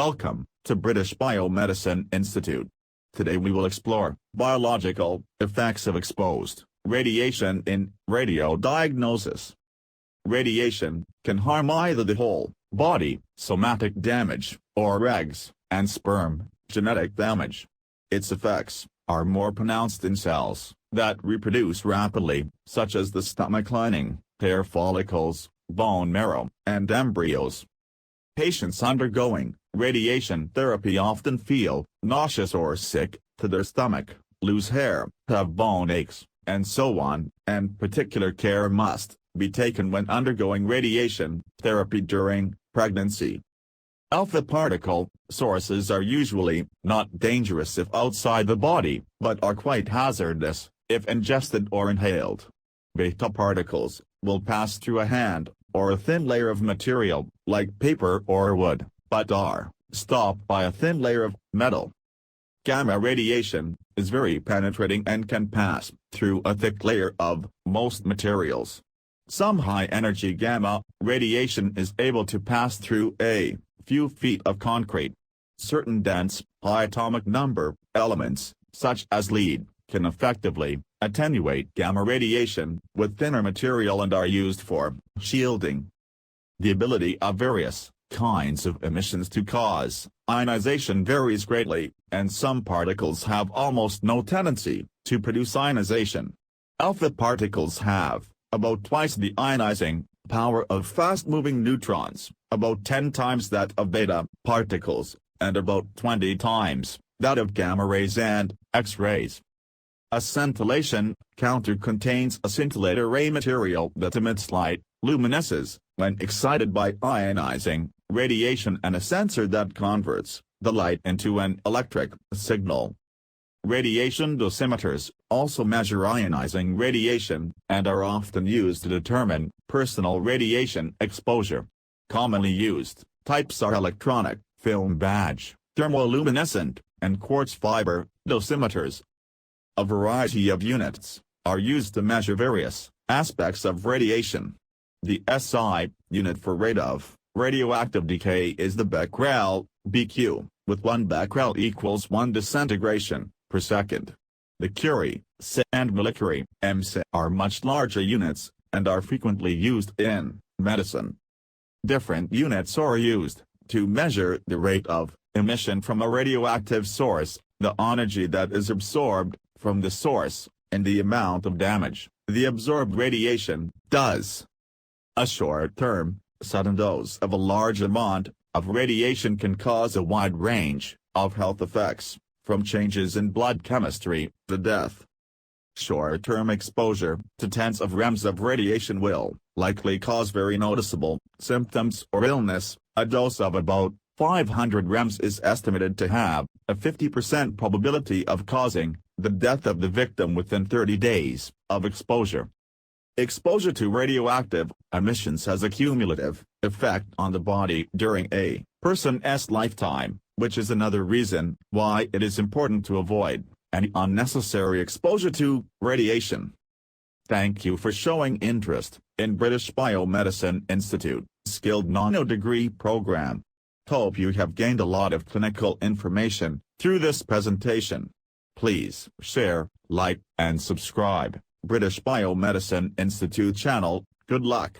Welcome to British Biomedicine Institute. Today we will explore biological effects of exposed radiation in radiodiagnosis. Radiation can harm either the whole body, somatic damage, or eggs and sperm, genetic damage. Its effects are more pronounced in cells that reproduce rapidly, such as the stomach lining, hair follicles, bone marrow, and embryos. Patients undergoing radiation therapy often feel nauseous or sick to their stomach, lose hair, have bone aches, and so on, and particular care must be taken when undergoing radiation therapy during pregnancy. Alpha particle sources are usually not dangerous if outside the body, but are quite hazardous if ingested or inhaled. Beta particles will pass through a hand or a thin layer of material, like paper or wood, but are stopped by a thin layer of metal. Gamma radiation is very penetrating and can pass through a thick layer of most materials. Some high-energy gamma radiation is able to pass through a few feet of concrete. Certain dense, high atomic number elements, such as lead, can effectively attenuate gamma radiation with thinner material and are used for shielding. The ability of various kinds of emissions to cause ionization varies greatly, and some particles have almost no tendency to produce ionization. Alpha particles have about twice the ionizing power of fast-moving neutrons, about 10 times that of beta particles, and about 20 times that of gamma rays and X-rays. A scintillation counter contains a scintillator ray material that emits light, luminesces, when excited by ionizing radiation, and a sensor that converts the light into an electric signal. Radiation dosimeters also measure ionizing radiation, and are often used to determine personal radiation exposure. Commonly used types are electronic, film badge, thermoluminescent, and quartz fiber dosimeters. A variety of units are used to measure various aspects of radiation. The SI unit for rate of radioactive decay is the becquerel, BQ, with 1 becquerel equals 1 disintegration per second. The Curie, SI, and millicurie, MC, are much larger units, and are frequently used in medicine. Different units are used to measure the rate of emission from a radioactive source, the energy that is absorbed from the source, and the amount of damage the absorbed radiation does. A short-term, sudden dose of a large amount of radiation can cause a wide range of health effects, from changes in blood chemistry to death. Short-term exposure to tens of rems of radiation will likely cause very noticeable symptoms or illness. A dose of about 500 rems is estimated to have a 50% probability of causing the death of the victim within 30 days of exposure. Exposure to radioactive emissions has a cumulative effect on the body during a person's lifetime, which is another reason why it is important to avoid any unnecessary exposure to radiation. Thank you for showing interest in British Biomedicine Institute Skilled Nano-Degree Program. Hope you have gained a lot of clinical information through this presentation. Please share, like, and subscribe British Biomedicine Institute channel. Good luck.